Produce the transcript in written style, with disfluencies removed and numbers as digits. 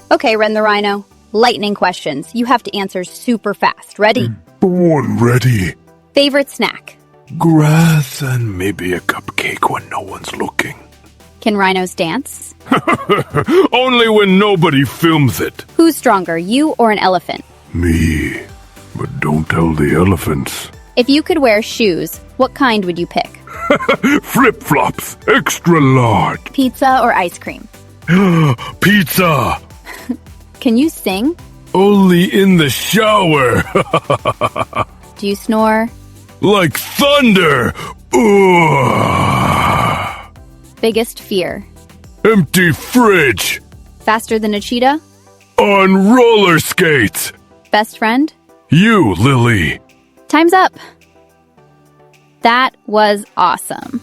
Okay, Ren the Rhino. Lightning questions. You have to answer super fast. Ready? Born ready. Favorite snack? Grass and maybe a cupcake when no one's looking. Can rhinos dance? Only when nobody films it. Who's stronger, you or an elephant? Me. But don't tell the elephants. If you could wear shoes, what kind would you pick? Flip-flops, extra large. Pizza or ice cream? Pizza. Can you sing? Only in the shower. Do you snore? Like thunder. Ooh. Biggest fear? Empty fridge. Faster than a cheetah? On roller skates. Best friend? You, Lily. Time's up. That was awesome.